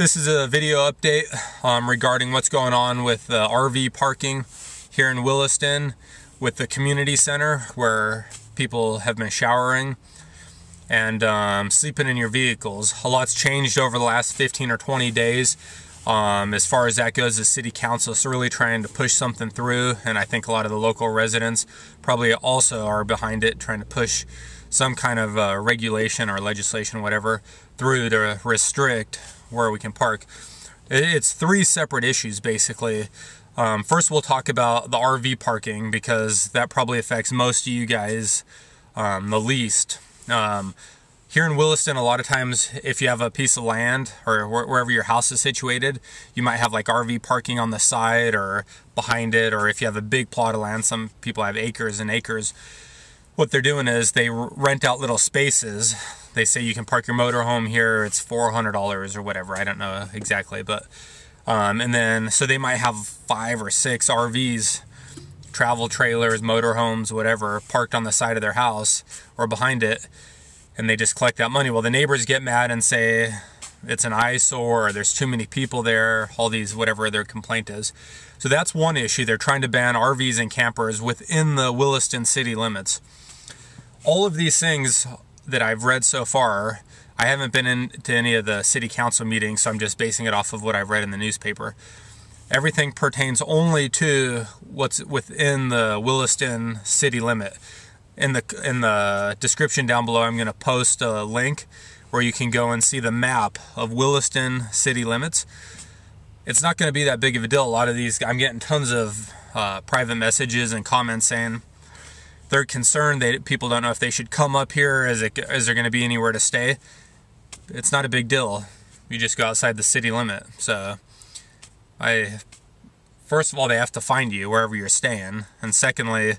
This is a video update regarding what's going on with RV parking here in Williston with the community center where people have been showering and sleeping in your vehicles. A lot's changed over the last 15 or 20 days. As far as that goes, the city council is really trying to push something through, and I think a lot of the local residents probably also are behind it, trying to push some kind of regulation or legislation, whatever, through to restrict where we can park. It's three separate issues, basically. First, we'll talk about the RV parking, because that probably affects most of you guys the least. Here in Williston, a lot of times, if you have a piece of land or wherever your house is situated, you might have like RV parking on the side or behind it, or if you have a big plot of land, some people have acres and acres. What they're doing is they rent out little spaces. They say you can park your motorhome here, it's $400 or whatever, I don't know exactly, but and then so they might have 5 or 6 RVs, travel trailers, motorhomes, whatever, parked on the side of their house or behind it, and they just collect that money. Well, the neighbors get mad and say it's an eyesore, or there's too many people there, all these, whatever their complaint is. So that's one issue. They're trying to ban RVs and campers within the Williston city limits. All of these things that I've read so far, I haven't been into any of the city council meetings, so I'm just basing it off of what I've read in the newspaper. Everything pertains only to what's within the Williston city limit. In the description down below, I'm going to post a link where you can go and see the map of Williston city limits. It's not going to be that big of a deal. A lot of these, I'm getting tons of private messages and comments saying they're concerned that people don't know if they should come up here. Is there going to be anywhere to stay? It's not a big deal. You just go outside the city limit. So, first of all, they have to find you wherever you're staying, and secondly,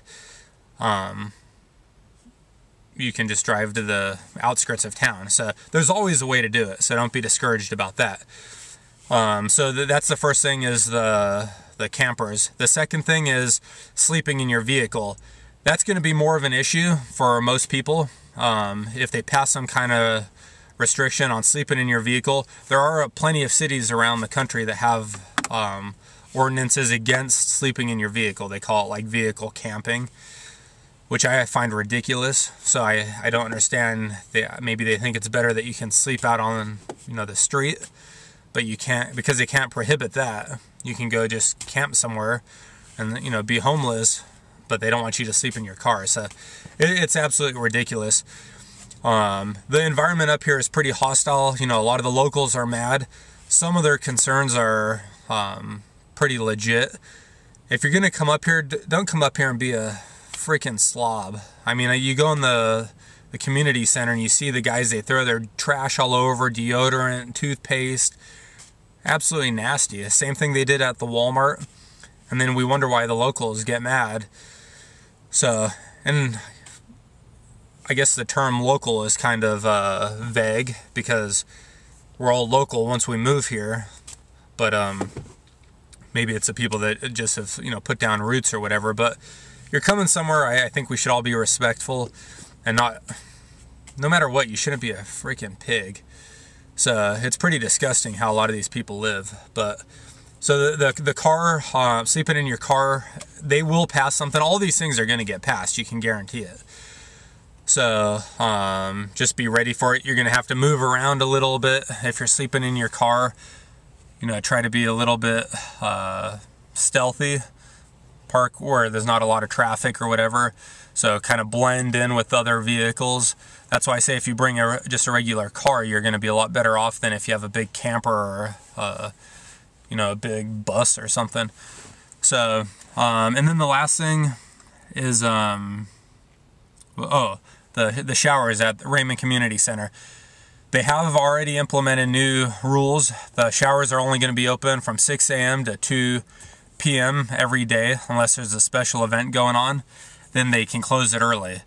you can just drive to the outskirts of town. So there's always a way to do it. So don't be discouraged about that. So that's the first thing, is the campers. The second thing is sleeping in your vehicle. That's going to be more of an issue for most people. If they pass some kind of restriction on sleeping in your vehicle, there are plenty of cities around the country that have ordinances against sleeping in your vehicle. They call it like vehicle camping, which I find ridiculous. So I don't understand. Maybe they think it's better that you can sleep out on, the street, but you can't, because they can't prohibit that. You can go just camp somewhere and be homeless, but they don't want you to sleep in your car. So it's absolutely ridiculous. The environment up here is pretty hostile. A lot of the locals are mad. Some of their concerns are pretty legit. If you're gonna come up here, don't come up here and be a freaking slob. I mean, you go in the community center and you see the guys, they throw their trash all over, deodorant, toothpaste, absolutely nasty. The same thing they did at the Walmart, and then we wonder why the locals get mad. So, and I guess the term local is kind of vague, because we're all local once we move here, but maybe it's the people that just have put down roots or whatever. But you're coming somewhere, I think we should all be respectful, and no matter what, you shouldn't be a freaking pig. So it's pretty disgusting how a lot of these people live. But so the car, sleeping in your car, they will pass something. All these things are going to get passed, you can guarantee it. So just be ready for it. You're going to have to move around a little bit if you're sleeping in your car. Try to be a little bit stealthy. Park where there's not a lot of traffic or whatever, so kind of blend in with other vehicles. That's why I say if you bring just a regular car, you're going to be a lot better off than if you have a big camper or a big bus or something. So and then the last thing is the showers at the Raymond Community Center. They have already implemented new rules. The showers are only going to be open from 6 a.m. to 2 p.m. every day, unless there's a special event going on. Then they can close it early.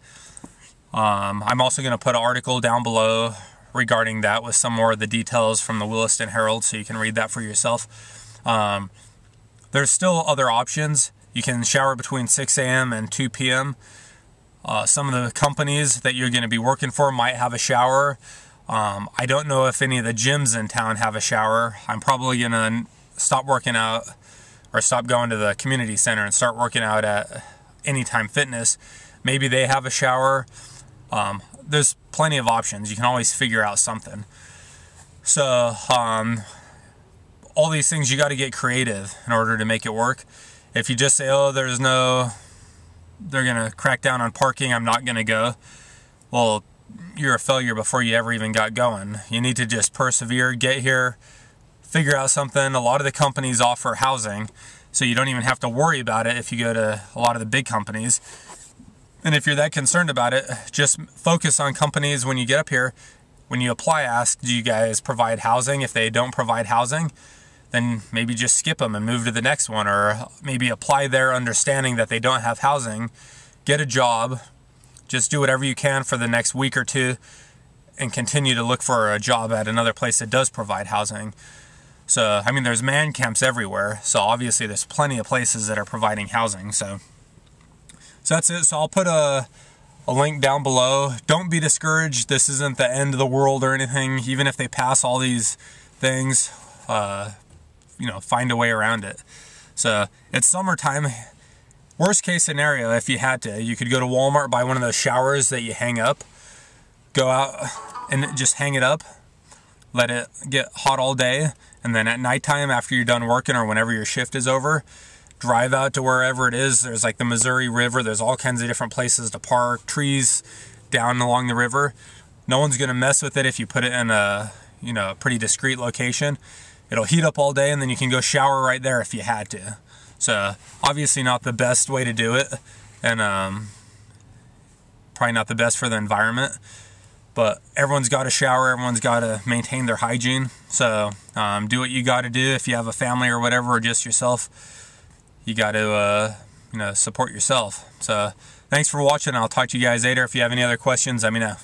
I'm also going to put an article down below regarding that with some more of the details from the Williston Herald, so you can read that for yourself. There's still other options. You can shower between 6 a.m. and 2 p.m. Some of the companies that you're going to be working for might have a shower. I don't know if any of the gyms in town have a shower. I'm probably gonna stop working out or stop going to the community center and start working out at Anytime Fitness. Maybe they have a shower. There's plenty of options. You can always figure out something. So all these things, you got to get creative in order to make it work. If you just say, oh, they're gonna crack down on parking, I'm not gonna go, well, you're a failure before you ever even got going. You need to just persevere, get here, figure out something. A lot of the companies offer housing, so you don't even have to worry about it if you go to a lot of the big companies. And if you're that concerned about it, just focus on companies when you get up here. When you apply, ask, do you guys provide housing? If they don't provide housing, then maybe just skip them and move to the next one, or maybe apply there understanding that they don't have housing, get a job, just do whatever you can for the next week or two and continue to look for a job at another place that does provide housing. So, I mean, there's man camps everywhere, so obviously there's plenty of places that are providing housing. So that's it. So I'll put a link down below. Don't be discouraged. This isn't the end of the world or anything. Even if they pass all these things, find a way around it. So it's summertime. Worst case scenario, if you had to, you could go to Walmart, buy one of those showers that you hang up, go out and just hang it up, let it get hot all day, and then at nighttime after you're done working or whenever your shift is over, drive out to wherever it is. There's like the Missouri River. There's all kinds of different places to park, trees down along the river. No one's going to mess with it if you put it in a pretty discreet location. It'll heat up all day, and then you can go shower right there if you had to. So obviously not the best way to do it, and probably not the best for the environment, but everyone's got to shower, everyone's got to maintain their hygiene. So do what you got to do. If you have a family or whatever, or just yourself, you got to support yourself. So thanks for watching. I'll talk to you guys later. If you have any other questions, let me know.